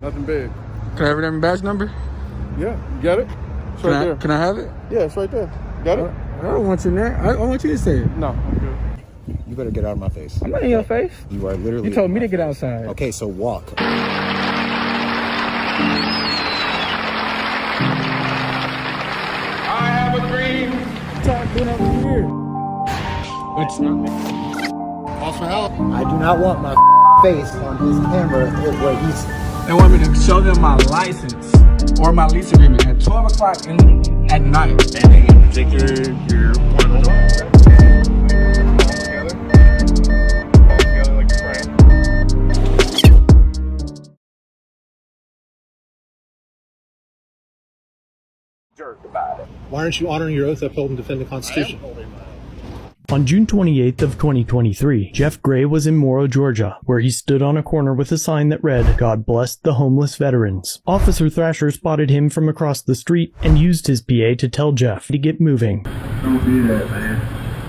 Nothing big. Can I have your badge number? Yeah, you got it? It's right there. Can I have it? Yeah, it's right there. Got it? I don't want you in there. I want you to say it. No, I'm good. You better get out of my face. I'm not in your face. You are literally. You told in me my to get face. outside. Okay, so walk. I have a dream. Stop doing over here. It's not me. Also help. I do not want my face on his camera where he's. They want me to show them my license or my lease agreement at 12 o'clock at night. Anything in particular you're wanting to know? All together like a friend. Jerk about it. Why aren't you honoring your oath to uphold and defend the Constitution? On June 28th of 2023, Jeff Gray was in Morrow, Georgia, where he stood on a corner with a sign that read, "God bless the homeless veterans." Officer Thrasher spotted him from across the street and used his PA to tell Jeff to get moving. Don't do that, man.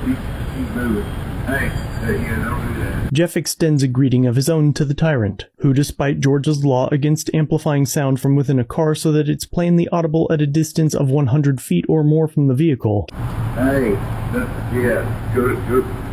Keep moving. Hey, yeah, don't do that. Jeff extends a greeting of his own to the tyrant, who, despite Georgia's law against amplifying sound from within a car so that it's plainly audible at a distance of 100 feet or more from the vehicle, Hey, yeah,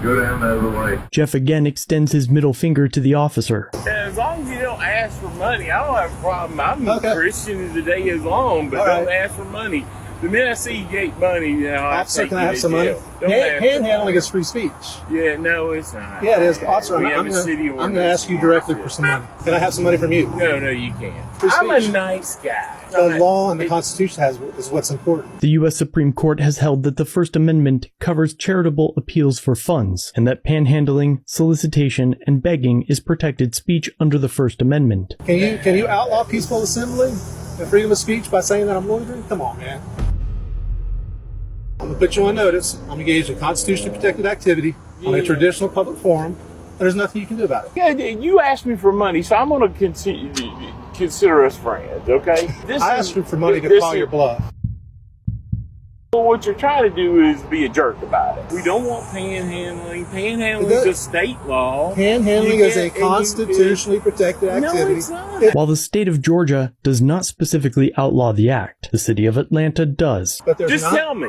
go down the other way. Jeff again extends his middle finger to the officer. As long as you don't ask for money, I don't have a problem. I'm Okay. a Christian as the day is long, but All don't right. ask for money. The minute I see you get money, you know, Officer, take can you I have to some money? jail. Don't ask for Panhandling money. is free speech. Yeah, no, it's not. Yeah, it is. Officer, We I'm have a city going to ordinance. ask you directly for some money. Can I have some money from you? No, you can't. Free I'm a speech. nice guy. The law and the Constitution is what's important. The U.S. Supreme Court has held that the First Amendment covers charitable appeals for funds, and that panhandling, solicitation, and begging is protected speech under the First Amendment. Can you outlaw peaceful assembly and freedom of speech by saying that I'm loitering? Come on, man. I'm going to put you on notice. I'm engaged in constitutionally protected activity on a traditional public forum. There's nothing you can do about it. Yeah, you asked me for money, so I'm going to consider us friends, okay? I asked you for money to call your bluff. What you're trying to do is be a jerk about it. We don't want panhandling. Panhandling is a state law. Panhandling is a constitutionally protected activity. No, it's not. While the state of Georgia does not specifically outlaw the act, the city of Atlanta does. But there's Just not. tell me.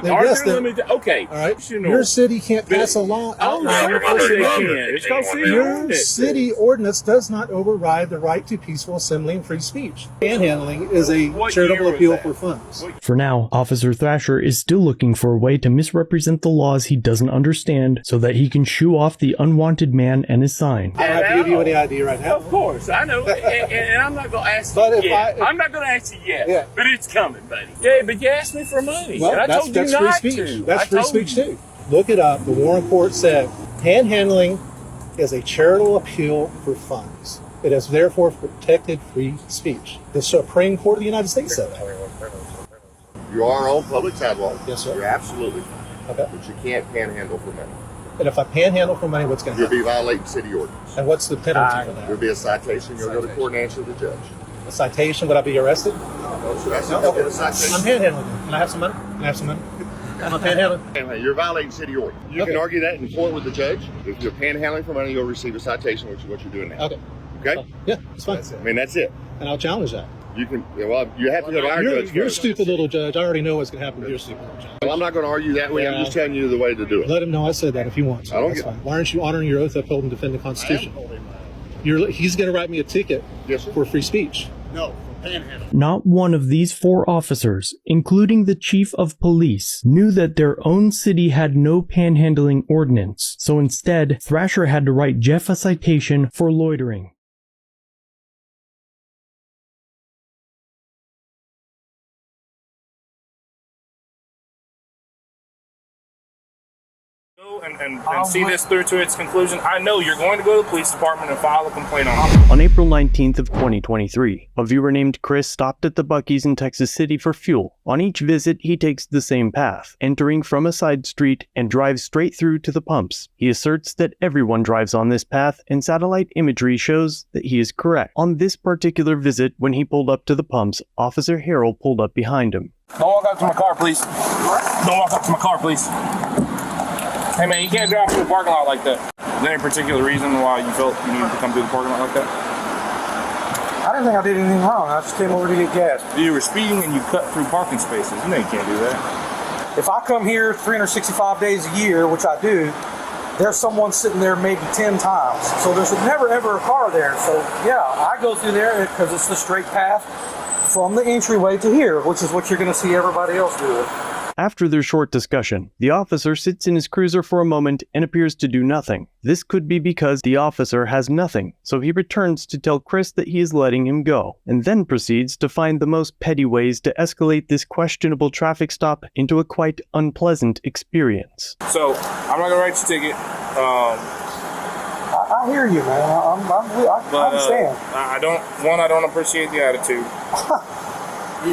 Then Are yes, there then- limits? Okay. All right. You know. Your city can't pass a law Oh, outlawing the First sure they Amendment. can. It's called city Your ordinance. city ordinance does not override the right to peaceful assembly and free speech. Panhandling is a What charitable year was appeal that? for funds. For now, Officer Thrasher is still looking for a way to misrepresent the laws he doesn't understand so that he can shoo off the unwanted man and his sign. I don't have to give you any ID right now. Of course, I know, and I'm not going to ask But you if yet. I- I'm not going to ask you yet, Yeah. but it's coming, buddy. Yeah, but you asked me for money, Well, and I that's told you free not speech. to. That's I free told speech you. too. Look it up. The Warren Court said panhandling is a charitable appeal for funds. It is therefore protected free speech. The Supreme Court of the United States said that. You are on public sidewalk. Yes, sir. You're absolutely fine. Okay. But you can't panhandle for money. And if I panhandle for money, what's going to You'll happen? be violating city ordinance. And what's the penalty for There'll that? be a citation. You'll go to court and answer the judge. A citation? Would I be arrested? That's No. a I'm citation. panhandling. Can I have some money? Can I have some money? I'm a panhandling. Anyway, you're violating city ordinance. You Okay. can argue that in court with the judge. If you're panhandling for money, you'll receive a citation, which is what you're doing now. Okay. Okay? Yeah, it's fine. I mean, that's it. And I'll challenge that. You can, well, you have to go to our judge You're a first. stupid little judge. I already know what's going to happen with your stupid little judge. Well, I'm not going to argue that way. I'm Yeah. just telling you the way to do it. Let him know I said that if he wants. I don't That's get- fine. Why aren't you honoring your oath to uphold and defend the Constitution? He's going to write me a ticket Yes, sir. for free speech. No, panhandle. Not one of these four officers, including the chief of police, knew that their own city had no panhandling ordinance, so instead, Thrasher had to write Jeff a citation for loitering. And see this through to its conclusion. I know you're going to go to the police department and file a complaint on it. On April 19th of 2023, a viewer named Chris stopped at the Buc-ee's in Texas City for fuel. On each visit, he takes the same path, entering from a side street and drives straight through to the pumps. He asserts that everyone drives on this path, and satellite imagery shows that he is correct. On this particular visit, when he pulled up to the pumps, Officer Harrell pulled up behind him. Don't walk up to my car, please. Don't walk up to my car, please. Hey man, you can't drive through the parking lot like that. Is there any particular reason why you felt you needed to come through the parking lot like that? I didn't think I did anything wrong. I just came over to get gas. You were speeding and you cut through parking spaces. You know you can't do that. If I come here 365 days a year, which I do, there's someone sitting there maybe 10 times. So there's never ever a car there. So yeah, I go through there because it's the straight path from the entryway to here, which is what you're going to see everybody else do. After their short discussion, the officer sits in his cruiser for a moment and appears to do nothing. This could be because the officer has nothing, so he returns to tell Chris that he is letting him go, and then proceeds to find the most petty ways to escalate this questionable traffic stop into a quite unpleasant experience. So, I'm not gonna write your ticket. I hear you, man. I understand. I don't appreciate the attitude.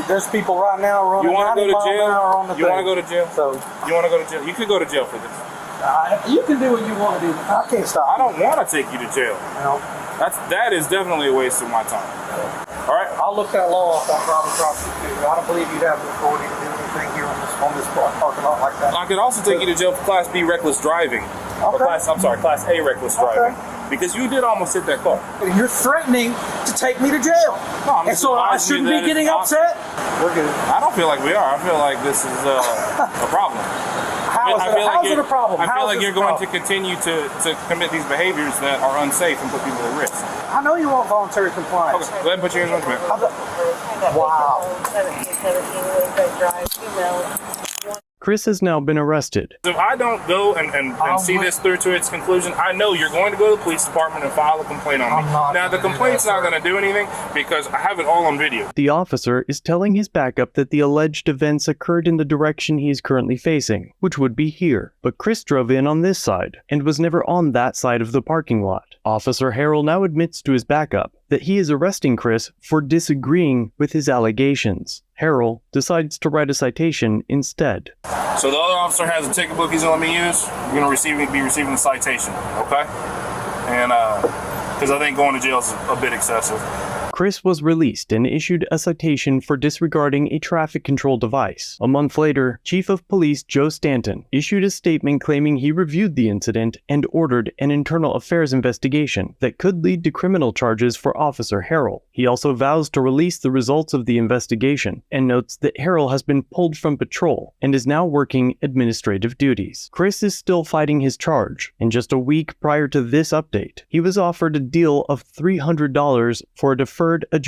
There's people right now running 90 miles an hour on the You want to go to jail? So you want to go to jail? You could go to jail for this. you can do what you want to do. I can't stop. I don't want to take you to jail. No. That is definitely a waste of my time. All right. I'll look that law up on driving across the street. I don't believe you have the authority to do anything here on this parking lot like that. I could also take you to jail for Class B reckless driving. Or Class A reckless driving. Because you did almost hit that car. You're threatening to take me to jail. No, and so I shouldn't be getting upset? We're good. I don't feel like we are. I feel like this is a problem. How is it a problem? I feel like you're going to continue to commit these behaviors that are unsafe and put people at risk. I know you want voluntary compliance. Okay, go ahead and put your hands on the commit. Wow. 1717 Drive, female. Chris has now been arrested. If I don't go and see this through to its conclusion, I know you're going to go to the police department and file a complaint on me. Now, the complaint's not going to do anything because I have it all on video. The officer is telling his backup that the alleged events occurred in the direction he is currently facing, which would be here. But Chris drove in on this side and was never on that side of the parking lot. Officer Harrell now admits to his backup that he is arresting Chris for disagreeing with his allegations. Harrell decides to write a citation instead. So the other officer has a ticket book he's going to let me use. You're going to be receiving the citation, okay? And because I think going to jail is a bit excessive. Chris was released and issued a citation for disregarding a traffic control device. A month later, Chief of Police Joe Stanton issued a statement claiming he reviewed the incident and ordered an internal affairs investigation that could lead to criminal charges for Officer Harrell. He also vows to release the results of the investigation and notes that Harrell has been pulled from patrol and is now working administrative duties. Chris is still fighting his charge, and just a week prior to this update, he was offered a deal of $300 for a deferred adjudication